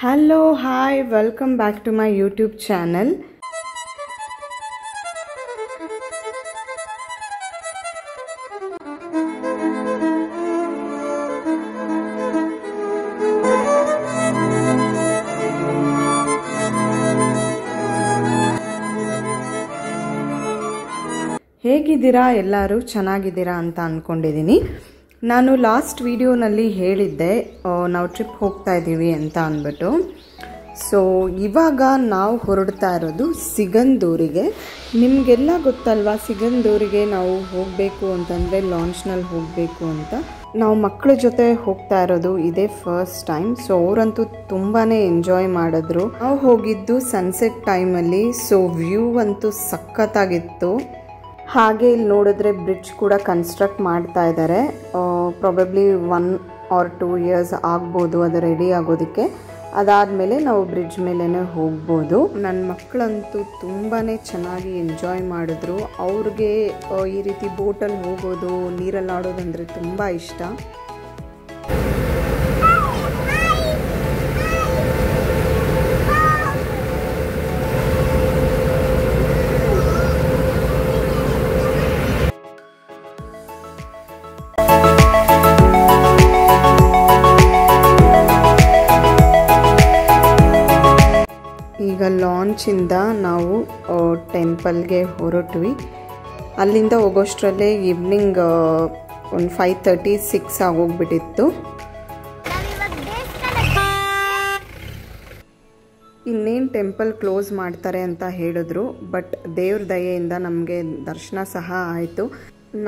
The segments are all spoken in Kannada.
Hello, hi, welcome back to my YouTube channel. ಹೇಗಿದ್ದೀರಾ ಎಲ್ಲರೂ ಚೆನ್ನಾಗಿದ್ದೀರಾ ಅಂತ ಅನ್ಕೊಂಡಿದ್ದೀನಿ. ನಾನು ಲಾಸ್ಟ್ ವಿಡಿಯೋನಲ್ಲಿ ಹೇಳಿದ್ದೆ ನಾವು ಟ್ರಿಪ್ ಹೋಗ್ತಾ ಇದ್ದೀವಿ ಅಂತ ಅಂದ್ಬಿಟ್ಟು. ಸೊ ಇವಾಗ ನಾವು ಹೊರಡ್ತಾ ಇರೋದು ಸಿಗಂದೂರಿಗೆ. ನಿಮಗೆಲ್ಲ ಗೊತ್ತಲ್ವಾ ಸಿಗಂದೂರಿಗೆ ನಾವು ಹೋಗಬೇಕು ಅಂತಂದರೆ ಲಾಂಚ್ನಲ್ಲಿ ಹೋಗಬೇಕು ಅಂತ. ನಾವು ಮಕ್ಕಳ ಜೊತೆ ಹೋಗ್ತಾ ಇರೋದು ಇದೇ ಫಸ್ಟ್ ಟೈಮ್. ಸೊ ಅವರಂತೂ ತುಂಬಾ ಎಂಜಾಯ್ ಮಾಡಿದ್ರು. ನಾವು ಹೋಗಿದ್ದು ಸನ್ಸೆಟ್ ಟೈಮಲ್ಲಿ. ಸೊ ವ್ಯೂ ಅಂತೂ ಸಖತ್ತಾಗಿತ್ತು. ಹಾಗೆ ಇಲ್ಲಿ ನೋಡಿದ್ರೆ ಬ್ರಿಡ್ಜ್ ಕೂಡ ಕನ್ಸ್ಟ್ರಕ್ಟ್ ಮಾಡ್ತಾ ಇದ್ದಾರೆ. ಪ್ರಾಬಬ್ಲಿ 1 or 2 years ಆಗ್ಬೋದು ಅದು ರೆಡಿ ಆಗೋದಕ್ಕೆ. ಅದಾದಮೇಲೆ ನಾವು ಬ್ರಿಡ್ಜ್ ಮೇಲೇ ಹೋಗ್ಬೋದು. ನನ್ನ ಮಕ್ಕಳಂತೂ ತುಂಬಾ ಚೆನ್ನಾಗಿ ಎಂಜಾಯ್ ಮಾಡಿದ್ರು. ಅವ್ರಿಗೆ ಈ ರೀತಿ ಬೋಟಲ್ಲಿ ಹೋಗೋದು, ನೀರಲ್ಲಿ ಆಡೋದಂದರೆ ತುಂಬ ಇಷ್ಟ. ಈಗ ಲಾಂಚಿಂದ ನಾವು ಟೆಂಪಲ್ಗೆ ಹೊರಟ್ವಿ. ಅಲ್ಲಿಂದ ಹೋಗೋಷ್ಟರಲ್ಲೇ ಈವ್ನಿಂಗ್ ಒಂದು 5:30-6 ಆಗೋಗ್ಬಿಟ್ಟಿತ್ತು. ಇನ್ನೇನು ಟೆಂಪಲ್ ಕ್ಲೋಸ್ ಮಾಡ್ತಾರೆ ಅಂತ ಹೇಳಿದ್ರು. ಬಟ್ ದೇವ್ರ ದಯೆಯಿಂದ ನಮಗೆ ದರ್ಶನ ಸಹ ಆಯಿತು.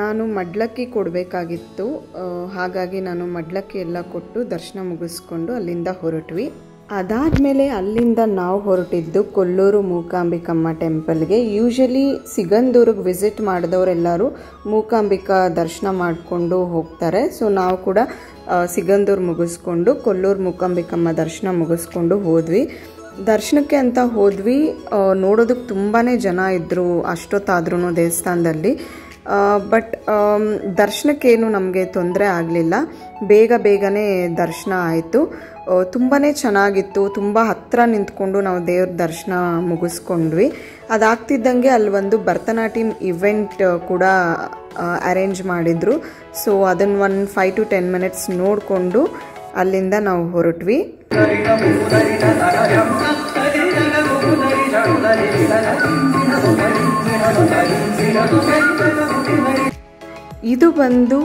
ನಾನು ಮಡ್ಲಕ್ಕಿ ಕೊಡಬೇಕಾಗಿತ್ತು. ಹಾಗಾಗಿ ನಾನು ಮಡ್ಲಕ್ಕಿ ಎಲ್ಲ ಕೊಟ್ಟು ದರ್ಶನ ಮುಗಿಸ್ಕೊಂಡು ಅಲ್ಲಿಂದ ಹೊರಟ್ವಿ. ಅದಾದಮೇಲೆ ಅಲ್ಲಿಂದ ನಾವು ಹೊರಟಿದ್ದು ಕೊಲ್ಲೂರು ಮೂಕಾಂಬಿಕಮ್ಮ ಟೆಂಪಲ್ಗೆ. ಯೂಶಲಿ ಸಿಗಂದೂರಿಗೆ ವಿಸಿಟ್ ಮಾಡಿದವರೆಲ್ಲರೂ ಮೂಕಾಂಬಿಕಾ ದರ್ಶನ ಮಾಡಿಕೊಂಡು ಹೋಗ್ತಾರೆ. ಸೊ ನಾವು ಕೂಡ ಸಿಗಂದೂರು ಮುಗಿಸ್ಕೊಂಡು ಕೊಲ್ಲೂರು ಮೂಕಾಂಬಿಕಮ್ಮ ದರ್ಶನ ಮುಗಿಸ್ಕೊಂಡು ಹೋದ್ವಿ. ದರ್ಶನಕ್ಕೆ ಅಂತ ಹೋದ್ವಿ. ನೋಡೋದಕ್ಕೆ ತುಂಬಾ ಜನ ಇದ್ದರು ಅಷ್ಟೊತ್ತಾದ್ರೂ ದೇವಸ್ಥಾನದಲ್ಲಿ. ಬಟ್ ದರ್ಶನಕ್ಕೇನು ನಮಗೆ ತೊಂದರೆ ಆಗಲಿಲ್ಲ. ಬೇಗನೆ ದರ್ಶನ ಆಯಿತು. ತುಂಬಾ ಚೆನ್ನಾಗಿತ್ತು. ತುಂಬ ಹತ್ತಿರ ನಿಂತ್ಕೊಂಡು ನಾವು ದೇವ್ರ ದರ್ಶನ ಮುಗಿಸ್ಕೊಂಡ್ವಿ. ಅದಾಗ್ತಿದ್ದಂಗೆ ಅಲ್ಲಿ ಒಂದು ಭರತನಾಟ್ಯಂ ಇವೆಂಟ್ ಕೂಡ ಅರೇಂಜ್ ಮಾಡಿದರು. ಸೊ ಅದನ್ನು ಒಂದು 5 to 10 minutes ನೋಡಿಕೊಂಡು ಅಲ್ಲಿಂದ ನಾವು ಹೊರಟ್ವಿ. ಇದು ಬಂದು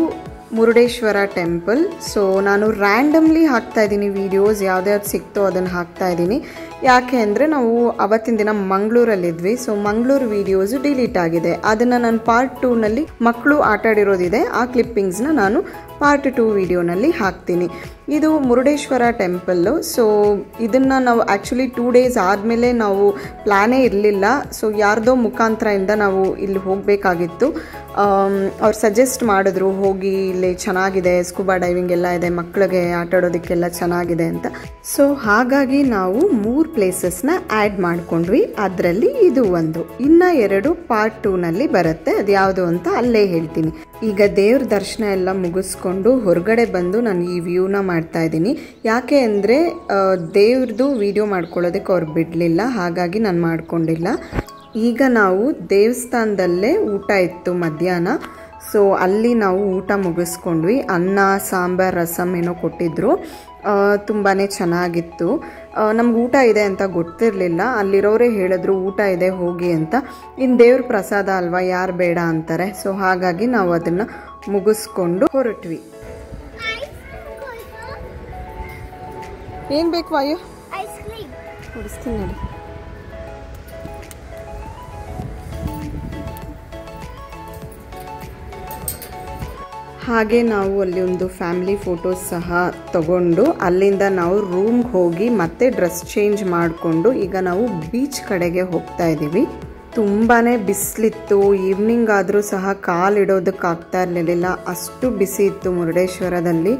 ಮುರುಡೇಶ್ವರ ಟೆಂಪಲ್. ಸೊ ನಾನು ರ್ಯಾಂಡಮ್ಲಿ ಹಾಕ್ತಾ ಇದ್ದೀನಿ ವೀಡಿಯೋಸ್, ಯಾವ್ದ್ಯಾವ್ದು ಸಿಕ್ತೋ ಅದನ್ನು ಹಾಕ್ತಾ ಇದ್ದೀನಿ. ಯಾಕೆ ಅಂದರೆ ನಾವು ಅವತ್ತಿನ ದಿನ ಮಂಗಳೂರಲ್ಲಿದ್ವಿ. ಸೊ ಮಂಗಳೂರು ವೀಡಿಯೋಸು ಡಿಲೀಟ್ ಆಗಿದೆ. ಅದನ್ನು ನಾನು ಪಾರ್ಟ್ 2ನಲ್ಲಿ ಮಕ್ಕಳು ಆಟಾಡಿರೋದಿದೆ. ಆ ಕ್ಲಿಪ್ಪಿಂಗ್ಸ್ನ ನಾನು ಪಾರ್ಟ್ 2 ವಿಡಿಯೋನಲ್ಲಿ ಹಾಕ್ತೀನಿ. ಇದು ಮುರುಡೇಶ್ವರ ಟೆಂಪಲ್ಲು. ಸೊ ಇದನ್ನು ನಾವು ಆ್ಯಕ್ಚುಲಿ 2 days ಆದಮೇಲೆ ನಾವು ಪ್ಲ್ಯಾನೇ ಇರಲಿಲ್ಲ. ಸೊ ಯಾರ್ದೋ ಮುಖಾಂತರದಿಂದ ನಾವು ಇಲ್ಲಿ ಹೋಗಬೇಕಾಗಿತ್ತು. ಅವ್ರು ಸಜೆಸ್ಟ್ ಮಾಡಿದ್ರು, ಹೋಗಿ ಇಲ್ಲಿ ಚೆನ್ನಾಗಿದೆ, ಸ್ಕೂಬಾ ಡೈವಿಂಗ್ ಎಲ್ಲ ಇದೆ, ಮಕ್ಕಳಿಗೆ ಆಟಾಡೋದಕ್ಕೆಲ್ಲ ಚೆನ್ನಾಗಿದೆ ಅಂತ. ಸೊ ಹಾಗಾಗಿ ನಾವು 3 ಪ್ಲೇಸಸ್ನ ಆ್ಯಡ್ ಮಾಡ್ಕೊಂಡ್ವಿ. ಅದರಲ್ಲಿ ಇದು ಒಂದು. ಇನ್ನು 2 ಪಾರ್ಟ್ 2ನಲ್ಲಿ ಬರುತ್ತೆ. ಅದು ಯಾವುದು ಅಂತ ಅಲ್ಲೇ ಹೇಳ್ತೀನಿ. ಈಗ ದೇವ್ರ ದರ್ಶನ ಎಲ್ಲ ಮುಗಿಸ್ಕೊಂಡು ಹೊರಗಡೆ ಬಂದು ನಾನು ಈ ವ್ಯೂನ ಮಾಡ್ತಾ ಇದ್ದೀನಿ. ಯಾಕೆ ಅಂದರೆ ದೇವ್ರದ್ದು ವಿಡಿಯೋ ಮಾಡ್ಕೊಳ್ಳೋದಕ್ಕೆ ಅವ್ರು ಬಿಡಲಿಲ್ಲ. ಹಾಗಾಗಿ ನಾನು ಮಾಡ್ಕೊಂಡಿಲ್ಲ. ಈಗ ನಾವು ದೇವಸ್ಥಾನದಲ್ಲೇ ಊಟ ಇತ್ತು ಮಧ್ಯಾಹ್ನ. ಸೊ ಅಲ್ಲಿ ನಾವು ಊಟ ಮುಗಿಸ್ಕೊಂಡ್ವಿ. ಅನ್ನ, ಸಾಂಬಾರ್, ರಸಮ್ ಏನೋ ಕೊಟ್ಟಿದ್ರು. ತುಂಬಾ ಚೆನ್ನಾಗಿತ್ತು. ನಮ್ಗೆ ಊಟ ಇದೆ ಅಂತ ಗೊತ್ತಿರಲಿಲ್ಲ. ಅಲ್ಲಿರೋರೇ ಹೇಳಿದ್ರು ಊಟ ಇದೆ ಹೋಗಿ ಅಂತ. ಇನ್ನು ದೇವ್ರ ಪ್ರಸಾದ ಅಲ್ವಾ, ಯಾರು ಬೇಡ ಅಂತಾರೆ. ಸೊ ಹಾಗಾಗಿ ನಾವು ಅದನ್ನು ಮುಗಿಸ್ಕೊಂಡು ಹೊರಟ್ವಿ. ಏನು ಬೇಕು ವಾಯು? ಕೊಡಿಸ್ತೀನಿ ನೋಡಿ. ಹಾಗೆ ನಾವು ಅಲ್ಲಿ ಒಂದು ಫ್ಯಾಮಿಲಿ ಫೋಟೋಸ್ ಸಹ ತಗೊಂಡು ಅಲ್ಲಿಂದ ನಾವು ರೂಮ್ಗೆ ಹೋಗಿ ಮತ್ತೆ ಡ್ರೆಸ್ ಚೇಂಜ್ ಮಾಡಿಕೊಂಡು ಈಗ ನಾವು ಬೀಚ್ ಕಡೆಗೆ ಹೋಗ್ತಾ ಇದ್ದೀವಿ. ತುಂಬಾ ಬಿಸಿಲಿತ್ತು. ಈವ್ನಿಂಗ್ ಆದರೂ ಸಹ ಕಾಲಿಡೋದಕ್ಕಾಗ್ತಾ ಇರಲಿಲ್ಲ. ಅಷ್ಟು ಬಿಸಿ ಇತ್ತು ಮುರುಡೇಶ್ವರದಲ್ಲಿ.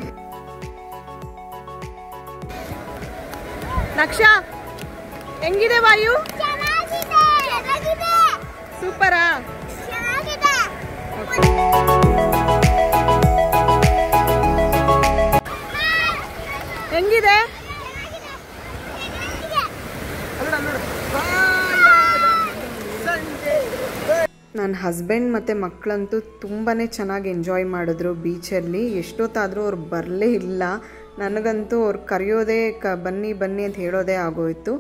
ನಕ್ಷಾ ಹೆಂಗಿದೆ ವಾಯು? ಸೂಪರಾ? ಹೆಂಗಿದೆ? ನನ್ನ ಹಸ್ಬೆಂಡ್ ಮತ್ತು ಮಕ್ಕಳಂತೂ ತುಂಬಾ ಚೆನ್ನಾಗಿ ಎಂಜಾಯ್ ಮಾಡಿದ್ರು ಬೀಚಲ್ಲಿ. ಎಷ್ಟೊತ್ತಾದರೂ ಅವ್ರು ಬರಲೇ ಇಲ್ಲ. ನನಗಂತೂ ಅವ್ರು ಕರೆಯೋದೇ ಬನ್ನಿ ಬನ್ನಿ ಅಂತ ಹೇಳೋದೇ ಆಗೋಯಿತು.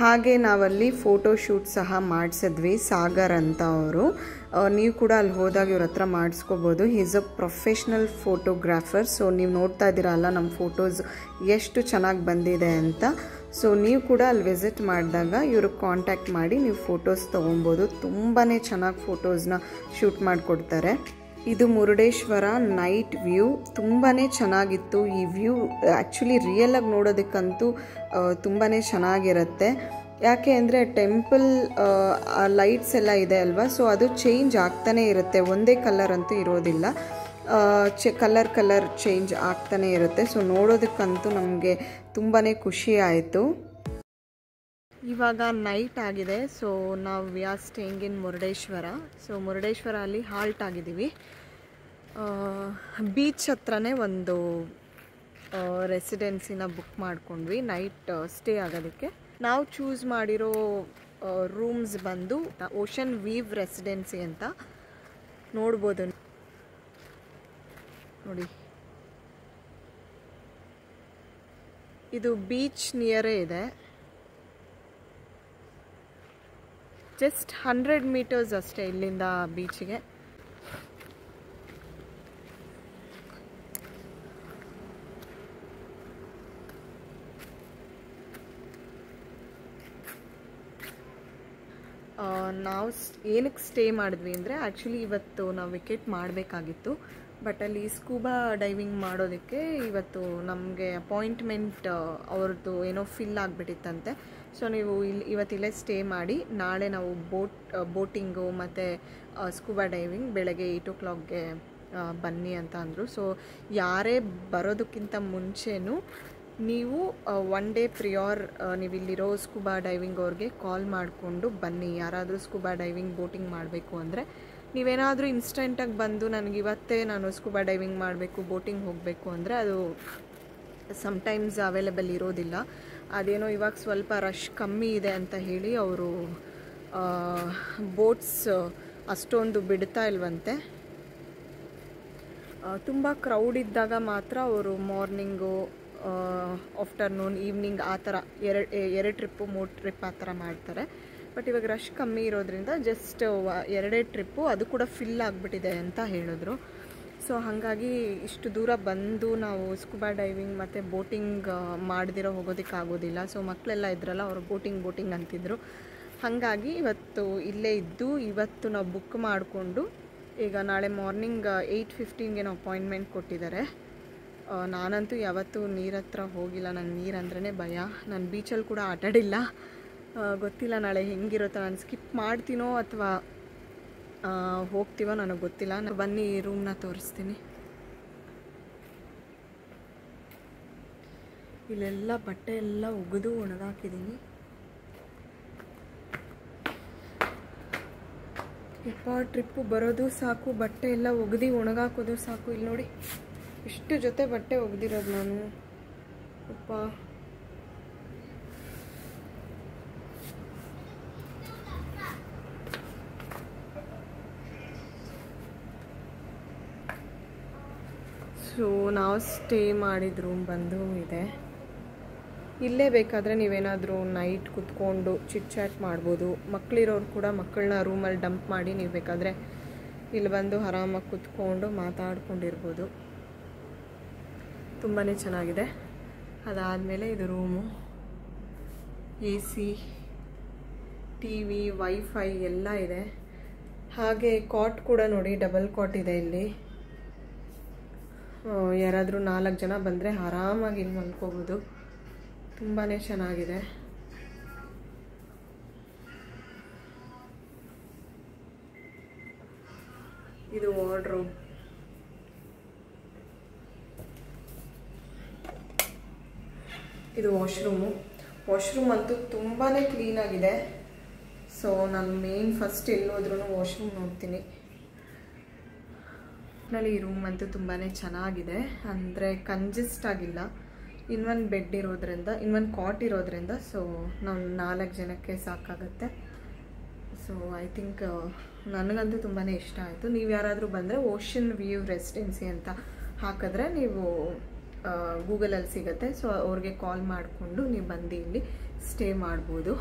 ಹಾಗೆ ನಾವಲ್ಲಿ ಫೋಟೋ ಶೂಟ್ ಸಹ ಮಾಡಿಸಿದ್ವಿ. ಸಾಗರ್ ಅಂತ ಅವರು, ನೀವು ಕೂಡ ಅಲ್ಲಿ ಹೋದಾಗ ಇವ್ರ ಹತ್ರ ಮಾಡಿಸ್ಕೋಬೋದು. He is a professional photographer. So ನೀವು ನೋಡ್ತಾ ಇದ್ದೀರಾ ಅಲ್ಲ ನಮ್ಮ ಫೋಟೋಸ್ ಎಷ್ಟು ಚೆನ್ನಾಗಿ ಬಂದಿದೆ ಅಂತ. ಸೊ ನೀವು ಕೂಡ ಅಲ್ಲಿ ವಿಸಿಟ್ ಮಾಡಿದಾಗ ಇವ್ರಿಗೆ ಕಾಂಟ್ಯಾಕ್ಟ್ ಮಾಡಿ ನೀವು ಫೋಟೋಸ್ ತೊಗೊಬೋದು. ತುಂಬಾ ಚೆನ್ನಾಗಿ ಫೋಟೋಸ್ನ ಶೂಟ್ ಮಾಡಿಕೊಡ್ತಾರೆ. ಇದು ಮುರುಡೇಶ್ವರ ನೈಟ್ ವ್ಯೂ. ತುಂಬಾ ಚೆನ್ನಾಗಿತ್ತು ಈ ವ್ಯೂ. ಆ್ಯಕ್ಚುಲಿ ರಿಯಲಾಗಿ ನೋಡೋದಕ್ಕಂತೂ ತುಂಬಾ ಚೆನ್ನಾಗಿರುತ್ತೆ. ಯಾಕೆ ಅಂದರೆ ಟೆಂಪಲ್ ಲೈಟ್ಸ್ ಎಲ್ಲ ಇದೆ ಅಲ್ವಾ, ಸೊ ಅದು ಚೇಂಜ್ ಆಗ್ತಾನೇ ಇರುತ್ತೆ. ಒಂದೇ ಕಲರ್ ಅಂತೂ ಇರೋದಿಲ್ಲ, ಕಲರ್ ಚೇಂಜ್ ಆಗ್ತಾನೇ ಇರುತ್ತೆ. ಸೊ ನೋಡೋದಕ್ಕಂತೂ ನಮಗೆ ತುಂಬಾ ಖುಷಿ ಆಯಿತು. ಇವಾಗ ನೈಟ್ ಆಗಿದೆ. ಸೊ ನಾವು we are staying in Murudeshwar. So Murudeshwar ಅಲ್ಲಿ ಹಾಲ್ಟ್ ಆಗಿದ್ದೀವಿ. ಬೀಚ್ ಹತ್ರನೇ ಒಂದು ರೆಸಿಡೆನ್ಸಿನ ಬುಕ್ ಮಾಡ್ಕೊಂಡ್ವಿ ನೈಟ್ ಸ್ಟೇ ಆಗೋದಕ್ಕೆ. ನಾವು ಚೂಸ್ ಮಾಡಿರೋ ರೂಮ್ಸ್ ಬಂದು ಓಷನ್ ವೀವ್ ರೆಸಿಡೆನ್ಸಿ ಅಂತ. ನೋಡ್ಬೋದು ನೋಡಿ, ಇದು ಬೀಚ್ ನಿಯರೇ ಇದೆ. ಜಸ್ಟ್ 100 ಮೀಟರ್ಸ್ ಅಷ್ಟೇ ಇಲ್ಲಿಂದ ಬೀಚಿಗೆ. ನಾವು ಏನಕ್ಕೆ ಸ್ಟೇ ಮಾಡಿದ್ವಿ ಅಂದರೆ ಆ್ಯಕ್ಚುಲಿ ಇವತ್ತು ನಾವು ವಿಕೆಟ್ ಮಾಡಬೇಕಾಗಿತ್ತು. ಬಟ್ ಅಲ್ಲಿ ಸ್ಕೂಬಾ ಡೈವಿಂಗ್ ಮಾಡೋದಕ್ಕೆ ಇವತ್ತು ನಮಗೆ ಅಪಾಯಿಂಟ್ಮೆಂಟ್ ಅವ್ರದ್ದು ಏನೋ ಫಿಲ್ ಆಗಿಬಿಟ್ಟಿತ್ತಂತೆ. ಸೊ ನೀವು ಇವತ್ತಿಲ್ಲೇ ಸ್ಟೇ ಮಾಡಿ ನಾಳೆ ನಾವು ಬೋಟಿಂಗು ಮತ್ತು ಸ್ಕೂಬಾ ಡೈವಿಂಗ್ ಬೆಳಗ್ಗೆ 8 o'clockಗೆ ಬನ್ನಿ ಅಂತ ಅಂದರು. ಸೊ ಯಾರೇ ಬರೋದಕ್ಕಿಂತ ಮುಂಚೆನೂ ನೀವು 1 day ಪ್ರಿಯರ್ ನೀವು ಇಲ್ಲಿರೋ ಸ್ಕೂಬಾ ಡೈವಿಂಗ್ ಅವ್ರಿಗೆ ಕಾಲ್ ಮಾಡಿಕೊಂಡು ಬನ್ನಿ. ಯಾರಾದರೂ ಸ್ಕೂಬಾ ಡೈವಿಂಗ್ ಬೋಟಿಂಗ್ ಮಾಡಬೇಕು ಅಂದರೆ, ನೀವೇನಾದರೂ ಇನ್ಸ್ಟೆಂಟಾಗಿ ಬಂದು ನನಗಿವತ್ತೇ ನಾನು ಸ್ಕೂಬಾ ಡೈವಿಂಗ್ ಮಾಡಬೇಕು ಬೋಟಿಂಗ್ ಹೋಗಬೇಕು ಅಂದರೆ ಅದು ಸಮ್ಟೈಮ್ಸ್ ಅವೈಲೇಬಲ್ ಇರೋದಿಲ್ಲ. ಅದೇನೋ ಇವಾಗ ಸ್ವಲ್ಪ ರಶ್ ಕಮ್ಮಿ ಇದೆ ಅಂತ ಹೇಳಿ ಅವರು ಬೋಟ್ಸ್ ಅಷ್ಟೊಂದು ಬಿಡ್ತಾ ಇಲ್ವಂತೆ. ತುಂಬ ಕ್ರೌಡ್ ಇದ್ದಾಗ ಮಾತ್ರ ಅವರು ಮಾರ್ನಿಂಗು, ಆಫ್ಟರ್ನೂನ್, ಈವ್ನಿಂಗ್ ಆ ಥರ 2 ಟ್ರಿಪ್ಪು 3 ಟ್ರಿಪ್ ಆ ಥರ ಮಾಡ್ತಾರೆ. ಬಟ್ ಇವಾಗ ರಶ್ ಕಮ್ಮಿ ಇರೋದ್ರಿಂದ ಜಸ್ಟ್ 2 ಟ್ರಿಪ್ಪು ಅದು ಕೂಡ ಫಿಲ್ ಆಗಿಬಿಟ್ಟಿದೆ ಅಂತ ಹೇಳಿದ್ರು. ಸೊ ಹಾಗಾಗಿ ಇಷ್ಟು ದೂರ ಬಂದು ನಾವು ಸ್ಕೂಬಾ ಡೈವಿಂಗ್ ಮತ್ತು ಬೋಟಿಂಗ್ ಮಾಡದಿರೋ ಹೋಗೋದಕ್ಕಾಗೋದಿಲ್ಲ. ಸೊ ಮಕ್ಕಳೆಲ್ಲ ಇದ್ರಲ್ಲ, ಅವರು ಬೋಟಿಂಗ್ ಅಂತಿದ್ರು. ಹಾಗಾಗಿ ಇವತ್ತು ಇಲ್ಲೇ ಇದ್ದು ಇವತ್ತು ನಾವು ಬುಕ್ ಮಾಡಿಕೊಂಡು ಈಗ ನಾಳೆ ಮಾರ್ನಿಂಗ್ 8:15ಗೆ ಅಪಾಯಿಂಟ್ಮೆಂಟ್ ಕೊಟ್ಟಿದ್ದಾರೆ. ನಾನಂತೂ ಯಾವತ್ತೂ ನೀರ ಹತ್ರ ಹೋಗಿಲ್ಲ. ನನಗೆ ನೀರಂದ್ರೇ ಭಯ. ನಾನು ಬೀಚಲ್ಲಿ ಕೂಡ ಆಟಾಡಿಲ್ಲ. ಗೊತ್ತಿಲ್ಲ ನಾಳೆ ಹೆಂಗಿರುತ್ತೋ. ನಾನು ಸ್ಕಿಪ್ ಮಾಡ್ತೀನೋ ಅಥವಾ ಹೋಗ್ತೀವೋ ನನಗೆ ಗೊತ್ತಿಲ್ಲ. ನಾನು ಬನ್ನಿ ಈ ರೂಮ್ನ ತೋರಿಸ್ತೀನಿ. ಇಲ್ಲೆಲ್ಲ ಬಟ್ಟೆ ಎಲ್ಲ ಒಗೆದು ಒಣಗಾಕಿದ್ದೀನಿ. ಟ್ರಿಪ್ಪು ಬರೋದು ಸಾಕು, ಬಟ್ಟೆ ಎಲ್ಲ ಒಗೆದು ಒಣಗಾಕೋದು ಸಾಕು. ಇಲ್ಲಿ ನೋಡಿ ಎಷ್ಟು ಜೊತೆ ಬಟ್ಟೆ ಒಗೆದಿರೋದು ನಾನು. ಅಪ್ಪ, ಸೊ ನಾವು ಸ್ಟೇ ಮಾಡಿದ ರೂಮ್ ಬಂದು ಇದೆ. ಇಲ್ಲೇ ಬೇಕಾದರೆ ನೀವೇನಾದರೂ ನೈಟ್ ಕುತ್ಕೊಂಡು ಚಿಟ್ ಚಾಟ್ ಮಾಡ್ಬೋದು. ಮಕ್ಕಳಿರೋರು ಕೂಡ ಮಕ್ಕಳನ್ನ ರೂಮಲ್ಲಿ ಡಂಪ್ ಮಾಡಿ ನೀವು ಬೇಕಾದರೆ ಇಲ್ಲಿ ಬಂದು ಆರಾಮಾಗಿ ಕುತ್ಕೊಂಡು ಮಾತಾಡ್ಕೊಂಡಿರ್ಬೋದು. ತುಂಬಾ ಚೆನ್ನಾಗಿದೆ. ಅದಾದಮೇಲೆ ಇದು ರೂಮು, AC, TV, ವೈಫೈ ಎಲ್ಲ ಇದೆ. ಹಾಗೆ ಕಾಟ್ ಕೂಡ ನೋಡಿ, ಡಬಲ್ ಕಾಟ್ ಇದೆ ಇಲ್ಲಿ. ಯಾರಾದರೂ 4 ಜನ ಬಂದರೆ ಆರಾಮಾಗಿ ಇಲ್ಲಿ ಮಲ್ಕೋಬೋದು. ತುಂಬಾ ಚೆನ್ನಾಗಿದೆ. ಇದು ವಾರ್ಡ್ರೋಬ್. ಇದು ವಾಶ್ರೂಮ್ ಅಂತೂ ತುಂಬಾ ಕ್ಲೀನಾಗಿದೆ. ಸೊ ನಾನು ಮೇನ್ ಫಸ್ಟ್ ಎಲ್ಲೋದ್ರೂ ವಾಶ್ರೂಮ್ ನೋಡ್ತೀನಿ. ನಲ್ಲಿ ಈ ರೂಮ್ ಅಂತೂ ತುಂಬಾ ಚೆನ್ನಾಗಿದೆ. ಅಂದರೆ ಕಂಜೆಸ್ಟ್ ಆಗಿಲ್ಲ. ಇನ್ನೊಂದು ಬೆಡ್ ಇರೋದ್ರಿಂದ, ಇನ್ನೊಂದು ಕಾಟ್ ಇರೋದ್ರಿಂದ ಸೊ ನಾವು 4 ಜನಕ್ಕೆ ಸಾಕಾಗುತ್ತೆ. ಸೊ ಐ ಥಿಂಕ್ ನನಗಂತೂ ತುಂಬಾ ಇಷ್ಟ ಆಯಿತು. ನೀವು ಯಾರಾದರೂ ಬಂದರೆ ಓಷನ್ ವ್ಯೂ ರೆಸಿಡೆನ್ಸಿ ಅಂತ ಹಾಕಿದ್ರೆ ನೀವು ಗೂಗಲಲ್ಲಿ ಸಿಗುತ್ತೆ. ಸೊ ಅವ್ರಿಗೆ ಕಾಲ್ ಮಾಡಿಕೊಂಡು ನೀವು ಬಂದು ಇಲ್ಲಿ ಸ್ಟೇ ಮಾಡ್ಬೋದು.